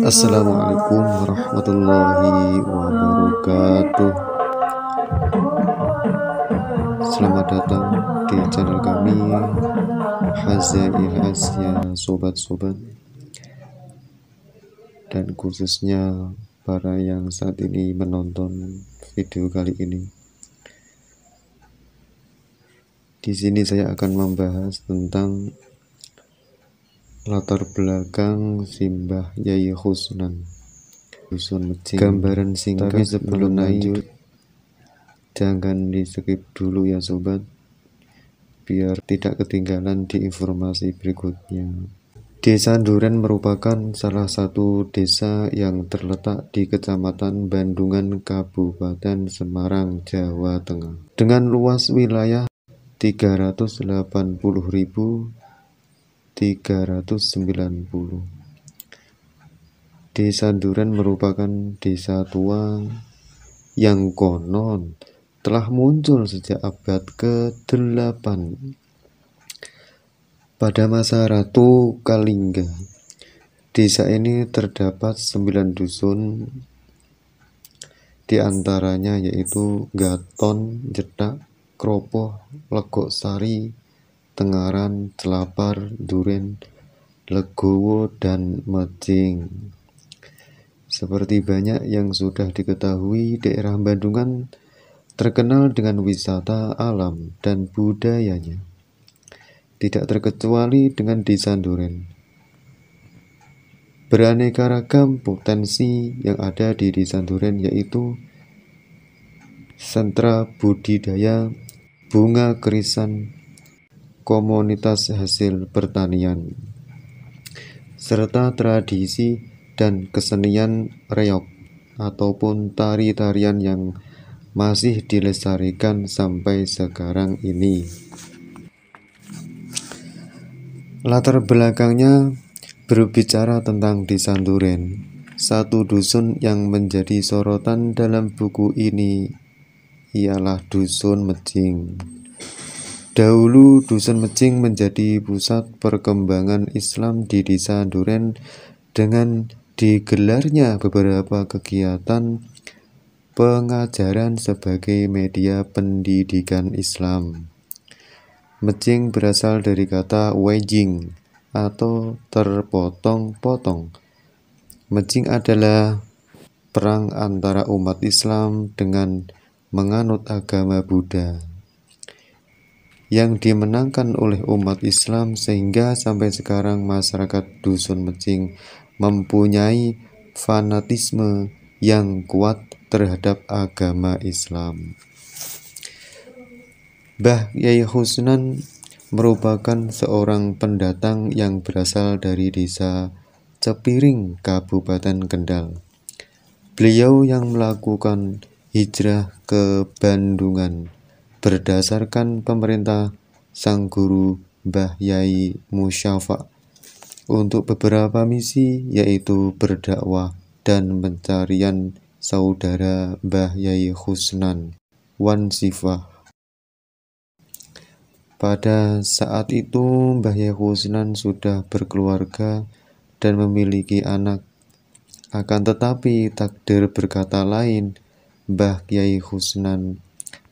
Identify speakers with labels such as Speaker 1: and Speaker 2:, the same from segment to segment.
Speaker 1: Assalamualaikum warahmatullahi wabarakatuh. Selamat datang di channel kami Hazail Asia, sobat-sobat, dan khususnya para yang saat ini menonton video kali ini. Di sini saya akan membahas tentang latar belakang Simbah Yai Khusnan, dusun Mejing. Gambaran singkat. Tapi sebelum lanjut, jangan di skip dulu ya sobat, biar tidak ketinggalan di informasi berikutnya. Desa Duren merupakan salah satu desa yang terletak di Kecamatan Bandungan, Kabupaten Semarang, Jawa Tengah, dengan luas wilayah 380.390. Desa Duren merupakan desa tua yang konon telah muncul sejak abad ke-8 pada masa Ratu Kalingga. Desa ini terdapat 9 dusun, di antaranya yaitu Gaton, Jedak, Kropoh, Legok Sari, Tengaran, Celapar, Duren, Legowo, dan Mejing. Seperti banyak yang sudah diketahui, daerah Bandungan terkenal dengan wisata alam dan budayanya, tidak terkecuali dengan Desa Duren. Beraneka ragam potensi yang ada di Desa Duren yaitu sentra budidaya bunga kerisan, komunitas hasil pertanian, serta tradisi dan kesenian reog ataupun tari-tarian yang masih dilestarikan sampai sekarang ini. Latar belakangnya berbicara tentang Desa Duren. Satu dusun yang menjadi sorotan dalam buku ini ialah Dusun Mejing. Dahulu Dusun Mejing menjadi pusat perkembangan Islam di Desa Duren dengan digelarnya beberapa kegiatan pengajaran sebagai media pendidikan Islam. Mejing berasal dari kata wejing atau terpotong-potong. Mejing adalah perang antara umat Islam dengan menganut agama Buddha yang dimenangkan oleh umat Islam, sehingga sampai sekarang masyarakat Dusun Mejing mempunyai fanatisme yang kuat terhadap agama Islam. Mbah Yai Khusnan merupakan seorang pendatang yang berasal dari Desa Cepiring, Kabupaten Kendal. Beliau yang melakukan hijrah ke Bandungan berdasarkan pemerintah Sang Guru Mbah Yai Musyafa untuk beberapa misi, yaitu berdakwah dan pencarian saudara Mbah Yai Khusnan, Wan Sifah. Pada saat itu Mbah Yai Khusnan sudah berkeluarga dan memiliki anak. Akan tetapi takdir berkata lain, Mbah Yai Khusnan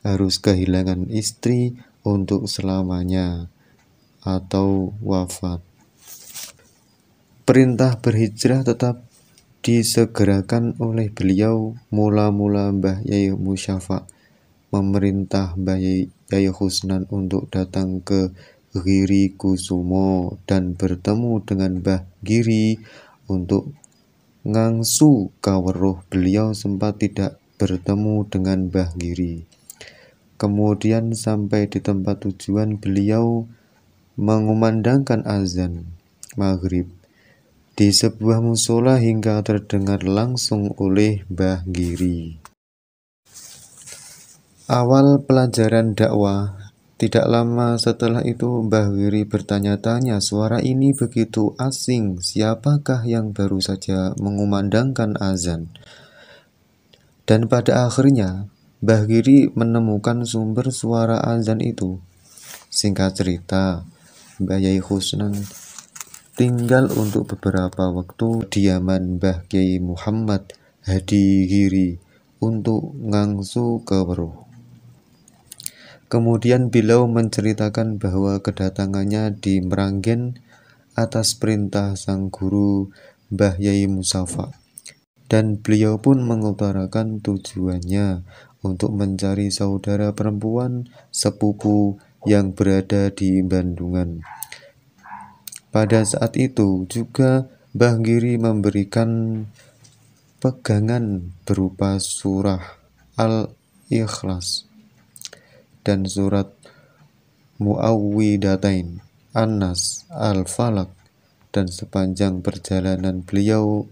Speaker 1: harus kehilangan istri untuk selamanya atau wafat. Perintah berhijrah tetap disegerakan oleh beliau. Mula-mula Mbah Yai Musyafa memerintah Mbah Yai Khusnan untuk datang ke Giri Kusumo dan bertemu dengan Mbah Giri untuk ngangsu kaweruh. Beliau sempat tidak bertemu dengan Mbah Giri. Kemudian sampai di tempat tujuan, beliau mengumandangkan azan maghrib di sebuah musola hingga terdengar langsung oleh Mbah Giri. Awal pelajaran dakwah. Tidak lama setelah itu Mbah Giri bertanya-tanya, suara ini begitu asing, siapakah yang baru saja mengumandangkan azan? Dan pada akhirnya Mbah Giri menemukan sumber suara azan itu. Singkat cerita, Mbah Yai Khusnan tinggal untuk beberapa waktu diaman Mbah Kyai Muhammad Hadigiri untuk ngangsu ke Weruh. Kemudian beliau menceritakan bahwa kedatangannya di Meranggen atas perintah sang guru Mbah Yai Musafa, dan beliau pun mengutarakan tujuannya untuk mencari saudara perempuan sepupu yang berada di Bandungan. Pada saat itu juga Mbah Giri memberikan pegangan berupa surah Al-Ikhlas dan surat Muawwidatain, An-Nas, Al-Falaq, dan sepanjang perjalanan beliau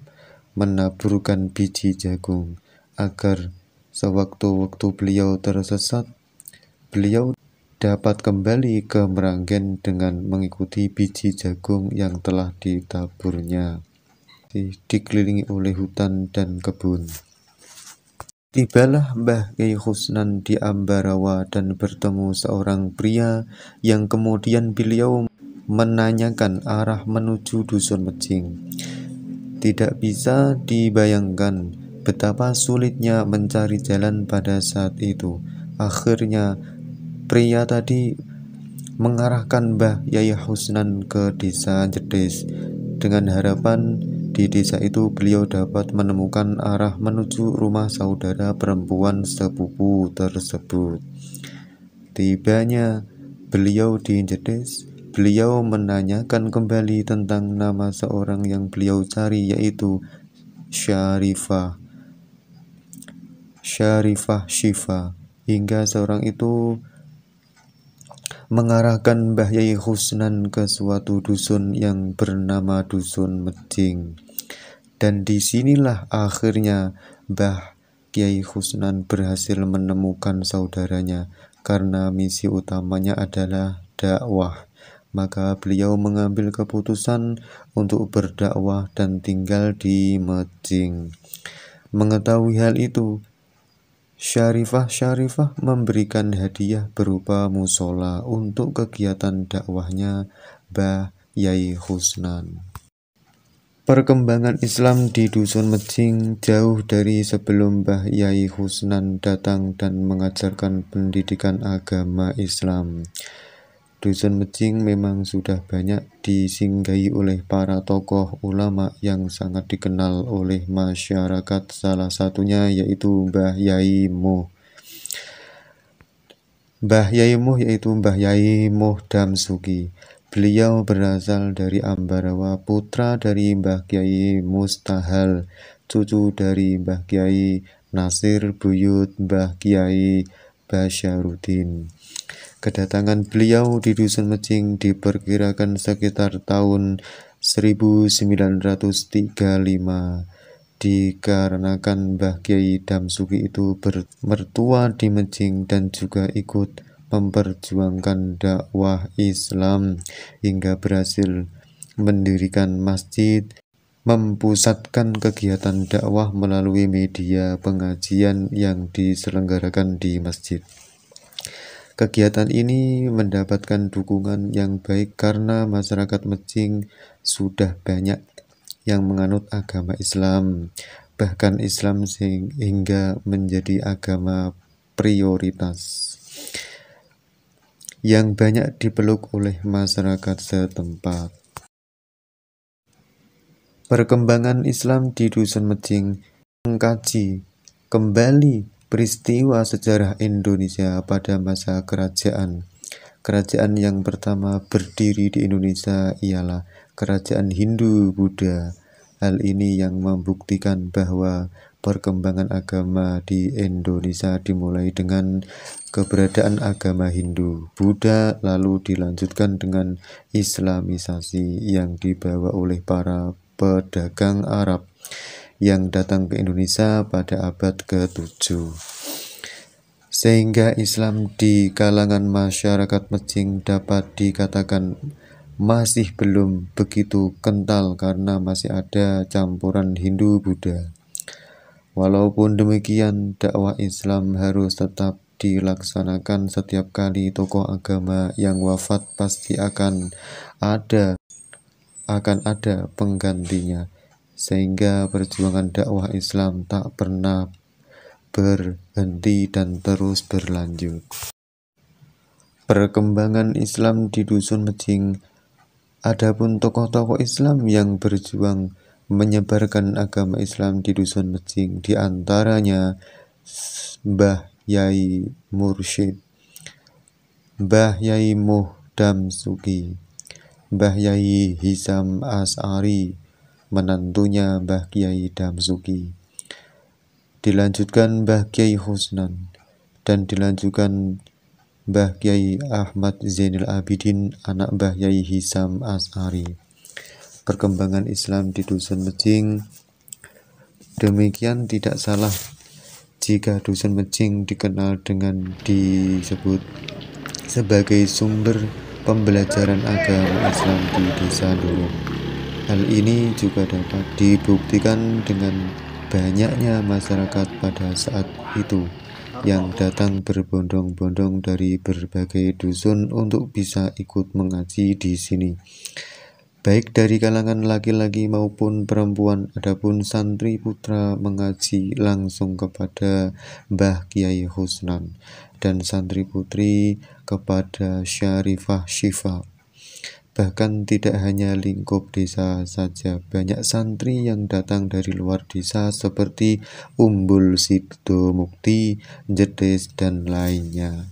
Speaker 1: menaburkan biji jagung agar sewaktu-waktu beliau tersesat, beliau dapat kembali ke Meranggen dengan mengikuti biji jagung yang telah ditaburnya. Dikelilingi oleh hutan dan kebun. Tibalah Mbah Kyai Khusnan di Ambarawa dan bertemu seorang pria yang kemudian beliau menanyakan arah menuju Dusun Mejing. Tidak bisa dibayangkan betapa sulitnya mencari jalan pada saat itu. Akhirnya pria tadi mengarahkan Mbah Kyai Khusnan ke desa Jedes dengan harapan di desa itu beliau dapat menemukan arah menuju rumah saudara perempuan sepupu tersebut. Tibanya beliau di Jedes, beliau menanyakan kembali tentang nama seorang yang beliau cari, yaitu Syarifah Syifa, hingga seorang itu mengarahkan Mbah Kyai Khusnan ke suatu dusun yang bernama Dusun Mejing. Dan disinilah akhirnya Mbah Kyai Khusnan berhasil menemukan saudaranya. Karena misi utamanya adalah dakwah, maka beliau mengambil keputusan untuk berdakwah dan tinggal di Mejing. Mengetahui hal itu, Syarifah memberikan hadiah berupa musola untuk kegiatan dakwahnya Mbah Kyai Khusnan. Perkembangan Islam di Dusun Mejing jauh dari sebelum Mbah Kyai Khusnan datang dan mengajarkan pendidikan agama Islam. Dusun Mejing memang sudah banyak disinggahi oleh para tokoh ulama yang sangat dikenal oleh masyarakat, salah satunya yaitu Mbah Yai Moh. Mbah Yai Moh yaitu Mbah Yai Moh Damsuki. Beliau berasal dari Ambarawa, putra dari Mbah Kyai Mustahal, cucu dari Mbah Kyai Nasir, buyut Mbah Kyai Basyarudin. Kedatangan beliau di Dusun Mejing diperkirakan sekitar tahun 1935, dikarenakan Mbah Kyai Damsuki itu bermertua di Mejing dan juga ikut memperjuangkan dakwah Islam hingga berhasil mendirikan masjid, mempusatkan kegiatan dakwah melalui media pengajian yang diselenggarakan di masjid. Kegiatan ini mendapatkan dukungan yang baik karena masyarakat Mejing sudah banyak yang menganut agama Islam, bahkan Islam sehingga menjadi agama prioritas yang banyak dipeluk oleh masyarakat setempat. Perkembangan Islam di Dusun Mejing mengkaji kembali peristiwa sejarah Indonesia pada masa kerajaan. Kerajaan yang pertama berdiri di Indonesia ialah Kerajaan Hindu-Buddha. Hal ini yang membuktikan bahwa perkembangan agama di Indonesia dimulai dengan keberadaan agama Hindu, Buddha, lalu dilanjutkan dengan Islamisasi yang dibawa oleh para pedagang Arab yang datang ke Indonesia pada abad ke-7. Sehingga Islam di kalangan masyarakat Mejing dapat dikatakan masih belum begitu kental karena masih ada campuran Hindu-Buddha. Walaupun demikian, dakwah Islam harus tetap dilaksanakan. Setiap kali tokoh agama yang wafat pasti akan ada akan ada penggantinya, sehingga perjuangan dakwah Islam tak pernah berhenti dan terus berlanjut. Perkembangan Islam di Dusun Mejing. Adapun tokoh-tokoh Islam yang berjuang menyebarkan agama Islam di Dusun Mejing, di antaranya Mbah Yai Mursyid, Mbah Yai Muhdam Suki, Mbah Yai Hisam As'ari, menantunya Mbah Kiai Damsuki, dilanjutkan Mbah Kiai Husnan, dan dilanjutkan Mbah Kiai Ahmad Zainal Abidin, anak Mbah Yai Hisam As'ari. Perkembangan Islam di Dusun Mejing. Demikian tidak salah jika Dusun Mejing dikenal dengan disebut sebagai sumber pembelajaran agama Islam di Desa Duren. Hal ini juga dapat dibuktikan dengan banyaknya masyarakat pada saat itu yang datang berbondong-bondong dari berbagai dusun untuk bisa ikut mengaji di sini, baik dari kalangan laki-laki maupun perempuan. Adapun santri putra mengaji langsung kepada Mbah Kiai Husnan, dan santri putri kepada Syarifah Syifa. Bahkan tidak hanya lingkup desa saja, banyak santri yang datang dari luar desa seperti Umbul Sido Mukti, Jedes, dan lainnya.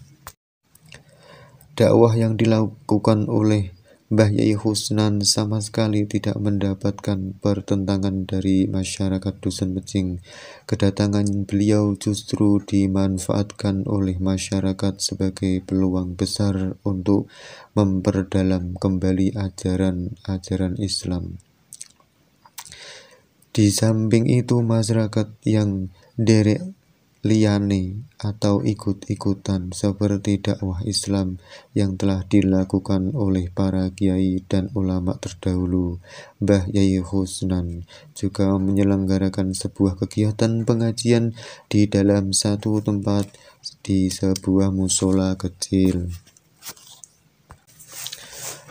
Speaker 1: Dakwah yang dilakukan oleh Mbah Yai Husnan sama sekali tidak mendapatkan pertentangan dari masyarakat Dusun Mejing. Kedatangan beliau justru dimanfaatkan oleh masyarakat sebagai peluang besar untuk memperdalam kembali ajaran Islam. Di samping itu, masyarakat yang derek liyane atau ikut-ikutan seperti dakwah Islam yang telah dilakukan oleh para kiai dan ulama terdahulu, Mbah Yai Husnan juga menyelenggarakan sebuah kegiatan pengajian di dalam satu tempat di sebuah musola kecil.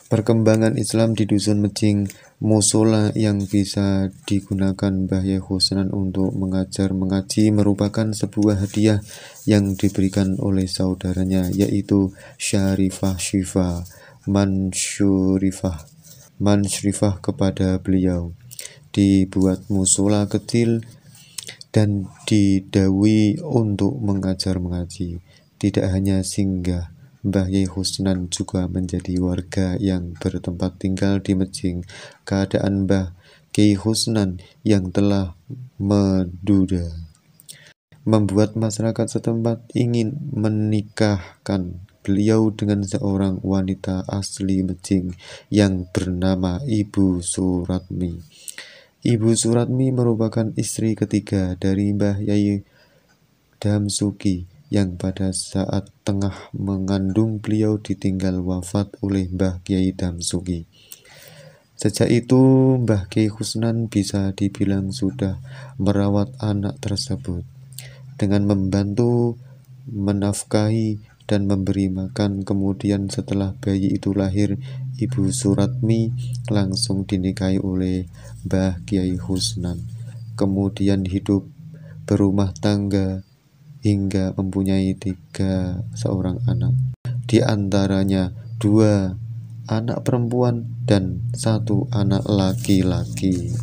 Speaker 1: Perkembangan Islam di Dusun Mejing. Musola yang bisa digunakan Mbah Yai Husnan untuk mengajar mengaji merupakan sebuah hadiah yang diberikan oleh saudaranya, yaitu Syarifah Syifa Mansyrifah kepada beliau. Dibuat musola kecil dan didhawuhi untuk mengajar mengaji. Tidak hanya singgah, Mbah Yai Husnan juga menjadi warga yang bertempat tinggal di Mejing. Keadaan Mbah Kiai Husnan yang telah menduda membuat masyarakat setempat ingin menikahkan beliau dengan seorang wanita asli Mejing yang bernama Ibu Suratmi. Ibu Suratmi merupakan istri ketiga dari Mbah Yai Damsuki, yang pada saat tengah mengandung beliau ditinggal wafat oleh Mbah Kiai Damsuki. Sejak itu Mbah Kiai Husnan bisa dibilang sudah merawat anak tersebut dengan membantu menafkahi dan memberi makan. Kemudian setelah bayi itu lahir, Ibu Suratmi langsung dinikahi oleh Mbah Kiai Husnan. Kemudian hidup berumah tangga hingga mempunyai seorang anak, di antaranya 2 anak perempuan dan 1 anak laki-laki.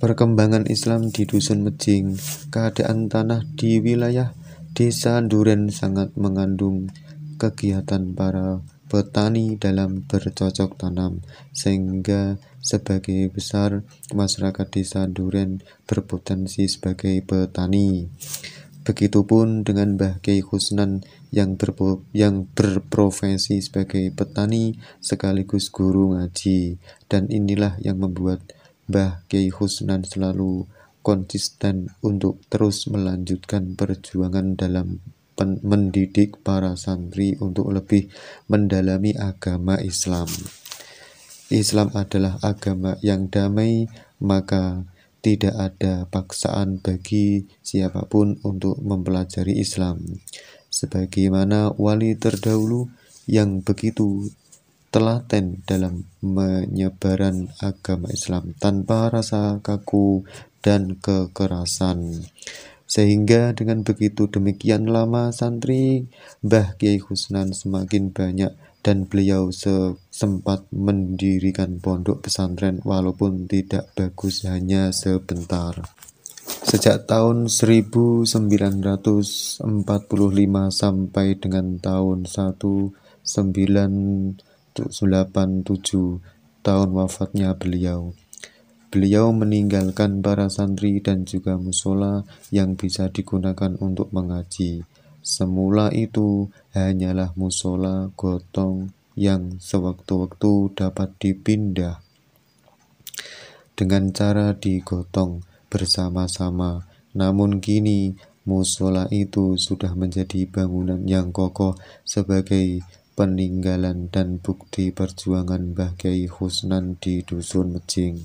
Speaker 1: Perkembangan Islam di Dusun Mejing. Keadaan tanah di wilayah Desa Duren sangat mengandung kegiatan para petani dalam bercocok tanam, sehingga sebagai besar masyarakat Desa Duren berpotensi sebagai petani. Begitupun dengan Mbah Kiai Husnan yang berprofesi sebagai petani sekaligus guru ngaji, dan inilah yang membuat Mbah Kiai Husnan selalu konsisten untuk terus melanjutkan perjuangan dalam mendidik para santri untuk lebih mendalami agama Islam. Islam adalah agama yang damai, maka tidak ada paksaan bagi siapapun untuk mempelajari Islam. Sebagaimana wali terdahulu yang begitu telaten dalam menyebaran agama Islam tanpa rasa kaku dan kekerasan. Sehingga dengan begitu demikian lama santri Mbah Kyai Husnan semakin banyak dan beliau sempat mendirikan pondok pesantren walaupun tidak bagus, hanya sebentar. Sejak tahun 1945 sampai dengan tahun 1987, tahun wafatnya beliau meninggalkan para santri dan juga musola yang bisa digunakan untuk mengaji. Semula itu hanyalah musola gotong yang sewaktu-waktu dapat dipindah dengan cara digotong bersama-sama. Namun kini musola itu sudah menjadi bangunan yang kokoh sebagai peninggalan dan bukti perjuangan Mbah Kyai Husnan di Dusun Mejing.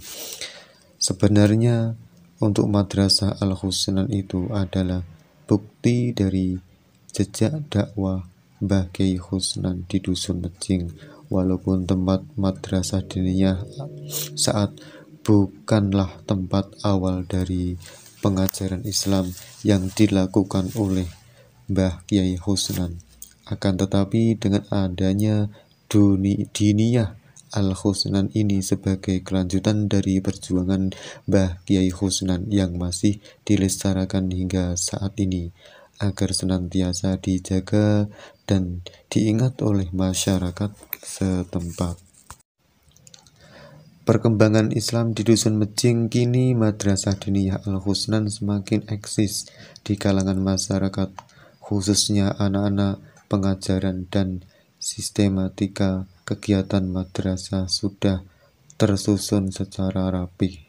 Speaker 1: Sebenarnya untuk Madrasah Al-Husnan itu adalah bukti dari jejak dakwah Mbah Kyai Husnan di Dusun Mejing. Walaupun tempat madrasah diniyah saat bukanlah tempat awal dari pengajaran Islam yang dilakukan oleh Mbah Kyai Husnan, akan tetapi dengan adanya diniyah Al-Husnan ini sebagai kelanjutan dari perjuangan Mbah Kyai Husnan yang masih dilestarikan hingga saat ini, agar senantiasa dijaga dan diingat oleh masyarakat setempat. Perkembangan Islam di Dusun Mejing, kini Madrasah Diniyah Al-Husnan semakin eksis di kalangan masyarakat, khususnya anak-anak. Pengajaran dan sistematika kegiatan madrasah sudah tersusun secara rapih,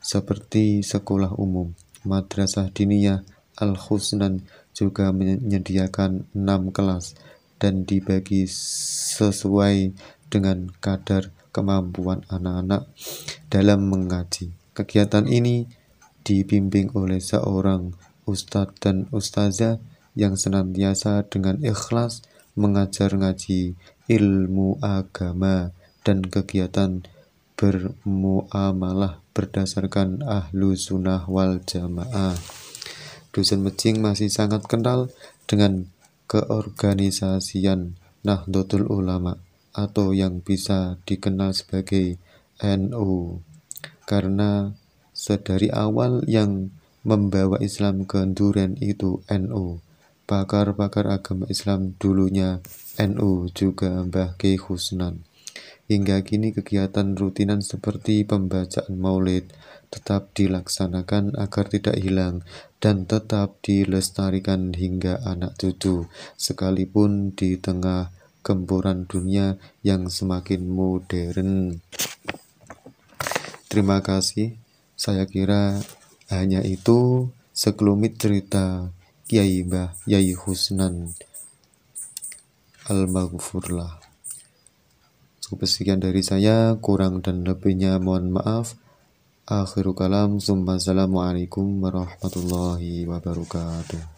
Speaker 1: seperti sekolah umum. Madrasah Diniyah Al-Husnan juga menyediakan 6 kelas dan dibagi sesuai dengan kadar kemampuan anak-anak dalam mengaji. Kegiatan ini dibimbing oleh seorang ustadz dan ustazah yang senantiasa dengan ikhlas mengajar ngaji, ilmu agama, dan kegiatan bermuamalah berdasarkan ahlu sunnah wal jamaah. Dusun Mejing masih sangat kental dengan keorganisasian Nahdlatul Ulama atau yang bisa dikenal sebagai NU, karena sedari awal yang membawa Islam ke Duren itu NU. Pakar-pakar agama Islam dulunya NU, juga Mbah Kyai Husnan. Hingga kini kegiatan rutinan seperti pembacaan maulid tetap dilaksanakan agar tidak hilang dan tetap dilestarikan hingga anak cucu, sekalipun di tengah gempuran dunia yang semakin modern. Terima kasih. Saya kira hanya itu sekelumit cerita Kyai Mbah Kyai Husnan Al-Maghfurlah. Cukup sekian dari saya, kurang dan lebihnya mohon maaf. Akhirul kalam, Assalamualaikum warahmatullahi wabarakatuh.